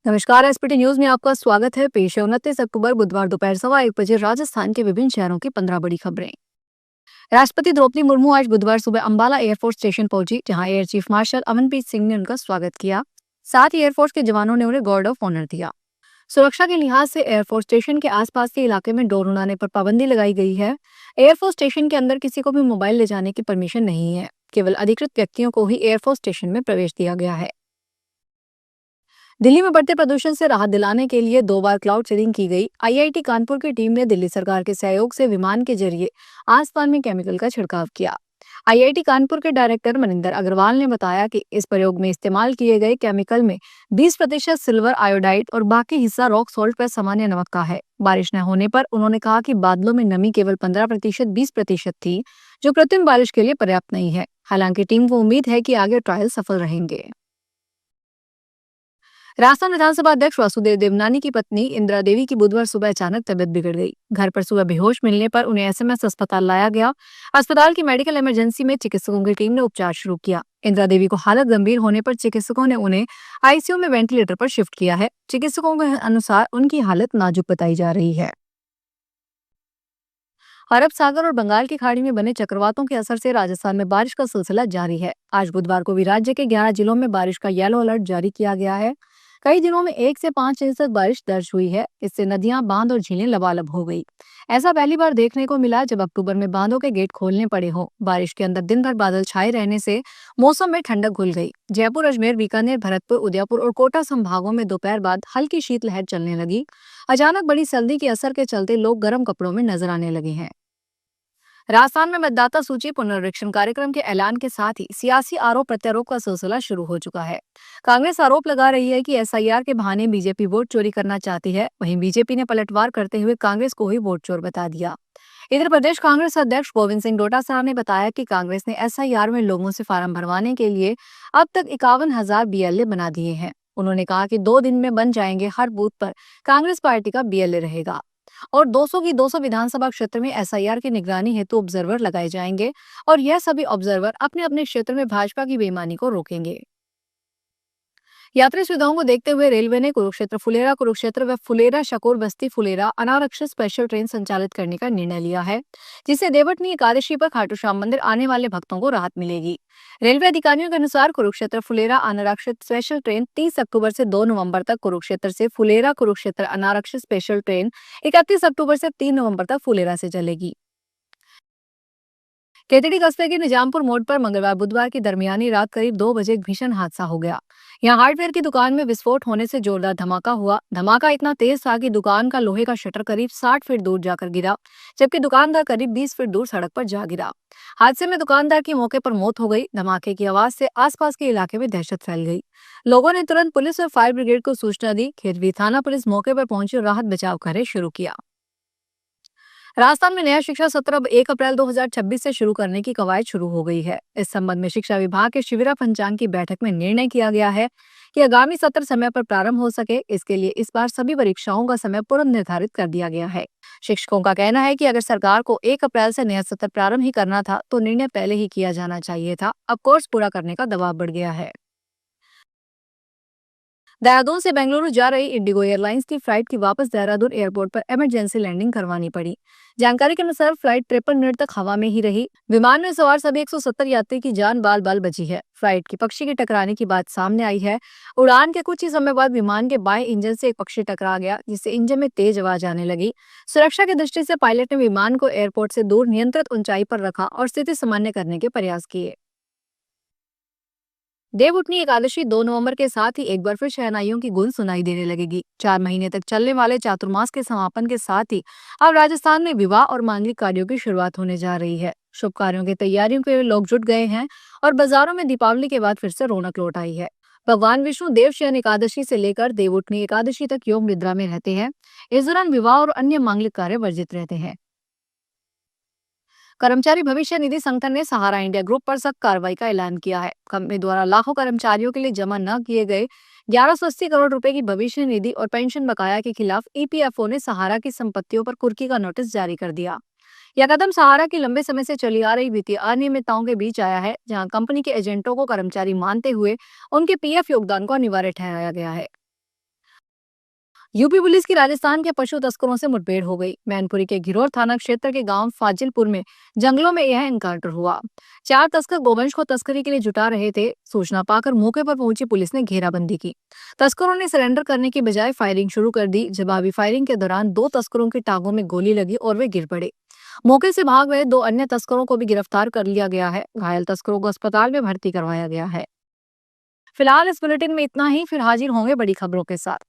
नमस्कार। SPT news में आपका स्वागत है। पेश है 29 अक्टूबर बुधवार दोपहर 1:15 बजे राजस्थान के विभिन्न शहरों की 15 बड़ी खबरें। राष्ट्रपति द्रौपदी मुर्मू आज बुधवार सुबह अंबाला एयरफोर्स स्टेशन पहुंची, जहां air chief marshal Amanpreet Singh ने उनका स्वागत किया। साथ ही एयरफोर्स के जवानों ने उन्हें गार्ड ऑफ ऑनर दिया। सुरक्षा के लिहाज से एयरफोर्स स्टेशन के आसपास के इलाके में ड्रोन उड़ाने पर पाबंदी लगाई गई है। एयरफोर्स स्टेशन के अंदर किसी को भी मोबाइल ले जाने की परमिशन नहीं है। केवल अधिकृत व्यक्तियों को ही एयरफोर्स स्टेशन में प्रवेश दिया गया है। दिल्ली में बढ़ते प्रदूषण से राहत दिलाने के लिए 2 बार क्लाउड सीडिंग की गई। आईआईटी कानपुर की टीम ने दिल्ली सरकार के सहयोग से विमान के जरिए आसमान में केमिकल का छिड़काव किया। आईआईटी कानपुर के डायरेक्टर मनिंदर अग्रवाल ने बताया कि इस प्रयोग में इस्तेमाल किए गए केमिकल में 20% सिल्वर आयोडाइड और बाकी हिस्सा रॉक सॉल्ट पर सामान्य नमक का है। बारिश न होने पर उन्होंने कहा कि बादलों में नमी केवल 15% 20% थी, जो कृत्रिम बारिश के लिए पर्याप्त नहीं है। हालांकि टीम को उम्मीद है कि आगे ट्रायल सफल रहेंगे। राजस्थान विधानसभा अध्यक्ष वासुदेव देवनानी की पत्नी इंदिरा देवी की बुधवार सुबह अचानक तबियत बिगड़ गई। घर पर सुबह बेहोश मिलने पर उन्हें एसएमएस अस्पताल लाया गया। अस्पताल की मेडिकल इमरजेंसी में चिकित्सकों की टीम ने उपचार शुरू किया। इंदिरा देवी को हालत गंभीर होने पर चिकित्सकों ने उन्हें आईसीयू में वेंटिलेटर पर शिफ्ट किया है। चिकित्सकों के अनुसार उनकी हालत नाजुक बताई जा रही है। अरब सागर और बंगाल की खाड़ी में बने चक्रवातों के असर से राजस्थान में बारिश का सिलसिला जारी है। आज बुधवार को भी राज्य के 11 जिलों में बारिश का येलो अलर्ट जारी किया गया है। कई दिनों में 1 से 5 इंच तक बारिश दर्ज हुई है। इससे नदियां, बांध और झीलें लबालब हो गई। ऐसा पहली बार देखने को मिला जब अक्टूबर में बांधों के गेट खोलने पड़े हो। बारिश के अंदर दिन भर बादल छाए रहने से मौसम में ठंडक घुल गई। जयपुर, अजमेर, बीकानेर, भरतपुर, उदयपुर और कोटा संभागों में दोपहर बाद हल्की शीतलहर चलने लगी। अचानक बड़ी सर्दी के असर के चलते लोग गर्म कपड़ों में नजर आने लगे हैं। राजस्थान में मतदाता सूची पुनरीक्षण कार्यक्रम के ऐलान के साथ ही सियासी आरोप प्रत्यारोप का सिलसिला शुरू हो चुका है। कांग्रेस आरोप लगा रही है कि एसआईआर के बहाने बीजेपी वोट चोरी करना चाहती है। वहीं बीजेपी ने पलटवार करते हुए कांग्रेस को ही वोट चोर बता दिया। इधर प्रदेश कांग्रेस अध्यक्ष गोविंद सिंह डोटासरा ने बताया कि कांग्रेस ने एसआईआर में लोगों से फार्म भरवाने के लिए अब तक 51,000 बीएलए बना दिए हैं। उन्होंने कहा कि 2 दिन में बन जाएंगे। हर बूथ पर कांग्रेस पार्टी का बीएलए रहेगा और 200 की 200 विधानसभा क्षेत्र में एसआईआर की निगरानी हेतु ऑब्जर्वर लगाए जाएंगे और यह सभी ऑब्जर्वर अपने अपने क्षेत्र में भाजपा की बेईमानी को रोकेंगे। यात्री सुविधाओं को देखते हुए रेलवे ने कुरुक्षेत्र व फुलेरा शकोर बस्ती फुलेरा अनारक्षित स्पेशल ट्रेन संचालित करने का निर्णय लिया है, जिससे देवउठनी एकादशी पर खाटू श्याम मंदिर आने वाले भक्तों को राहत मिलेगी। रेलवे अधिकारियों के अनुसार कुरुक्षेत्र फुलेरा अनारक्षित स्पेशल ट्रेन 30 अक्टूबर से 2 नवंबर तक कुरुक्षेत्र से फुलेरा, कुरुक्षेत्र अनारक्षित स्पेशल ट्रेन 31 अक्टूबर से 3 नवंबर तक फुलेरा से चलेगी। केतड़ी कस्बे के निजामपुर मोड़ पर मंगलवार बुधवार की दरमियानी रात करीब 2 बजे एक भीषण हादसा हो गया। यहाँ हार्डवेयर की दुकान में विस्फोट होने से जोरदार धमाका हुआ। धमाका इतना तेज था कि दुकान का लोहे का शटर करीब 60 फीट दूर जाकर गिरा, जबकि दुकानदार करीब 20 फीट दूर सड़क पर जा गिरा। हादसे में दुकानदार की मौके पर मौत हो गई। धमाके की आवाज से आसपास के इलाके में दहशत फैल गई। लोगों ने तुरंत पुलिस और फायर ब्रिगेड को सूचना दी। खेतवी थाना पुलिस मौके पर पहुंची और राहत बचाव कार्य शुरू किया। राजस्थान में नया शिक्षा सत्र अब 1 अप्रैल 2026 से शुरू करने की कवायद शुरू हो गई है। इस संबंध में शिक्षा विभाग के शिविरा पंचांग की बैठक में निर्णय किया गया है कि आगामी सत्र समय पर प्रारंभ हो सके। इसके लिए इस बार सभी परीक्षाओं का समय पूर्व निर्धारित कर दिया गया है। शिक्षकों का कहना है कि अगर सरकार को 1 अप्रैल से नया सत्र प्रारंभ ही करना था तो निर्णय पहले ही किया जाना चाहिए था। अब कोर्स पूरा करने का दबाव बढ़ गया है। देहरादून से बेंगलुरु जा रही इंडिगो एयरलाइंस की फ्लाइट की वापस देहरादून एयरपोर्ट पर इमरजेंसी लैंडिंग करवानी पड़ी। जानकारी के अनुसार फ्लाइट 53 मिनट तक हवा में ही रही। विमान में सवार सभी 170 यात्री की जान बाल बाल बची है। फ्लाइट की पक्षी के टकराने की बात सामने आई है। उड़ान के कुछ ही समय बाद विमान के बाएं इंजन से एक पक्षी टकरा गया, जिससे इंजन में तेज आवाज आने लगी। सुरक्षा की दृष्टि से पायलट ने विमान को एयरपोर्ट से दूर नियंत्रित ऊंचाई पर रखा और स्थिति सामान्य करने के प्रयास किए। देवउठनी एकादशी 2 नवंबर के साथ ही एक बार फिर शहनाइयों की गूंज सुनाई देने लगेगी। 4 महीने तक चलने वाले चातुर्मास के समापन के साथ ही अब राजस्थान में विवाह और मांगलिक कार्यों की शुरुआत होने जा रही है। शुभ कार्यों की तैयारियों के लिए लोग जुट गए हैं और बाजारों में दीपावली के बाद फिर से रौनक लौट आई है। भगवान विष्णु देवशयन एकादशी से लेकर देवउठनी एकादशी तक योग निद्रा में रहते हैं। इस दौरान विवाह और अन्य मांगलिक कार्य वर्जित रहते हैं। कर्मचारी भविष्य निधि संगठन ने सहारा इंडिया ग्रुप पर सख्त कार्रवाई का ऐलान किया है। कंपनी द्वारा लाखों कर्मचारियों के लिए जमा न किए गए 1180 करोड़ रुपए की भविष्य निधि और पेंशन बकाया के खिलाफ ईपीएफओ ने सहारा की संपत्तियों पर कुर्की का नोटिस जारी कर दिया। यह कदम सहारा की लंबे समय से चली आ रही वित्तीय अनियमितताओं के बीच आया है, जहां कंपनी के एजेंटों को कर्मचारी मानते हुए उनके पीएफ योगदान को अनिवार्य ठहराया गया है। यूपी पुलिस की राजस्थान के पशु तस्करों से मुठभेड़ हो गई। मैनपुरी के घिरौर थाना क्षेत्र के गांव फाजिलपुर में जंगलों में यह एनकाउंटर हुआ। 4 तस्कर गोवंश को तस्करी के लिए जुटा रहे थे। सूचना पाकर मौके पर पहुंची पुलिस ने घेराबंदी की। तस्करों ने सरेंडर करने की बजाय फायरिंग शुरू कर दी। जवाबी फायरिंग के दौरान 2 तस्करों की टांगों में गोली लगी और वे गिर पड़े। मौके से भाग रहे 2 अन्य तस्करों को भी गिरफ्तार कर लिया गया है। घायल तस्करों को अस्पताल में भर्ती करवाया गया है। फिलहाल इस बुलेटिन में इतना ही। फिर हाजिर होंगे बड़ी खबरों के साथ।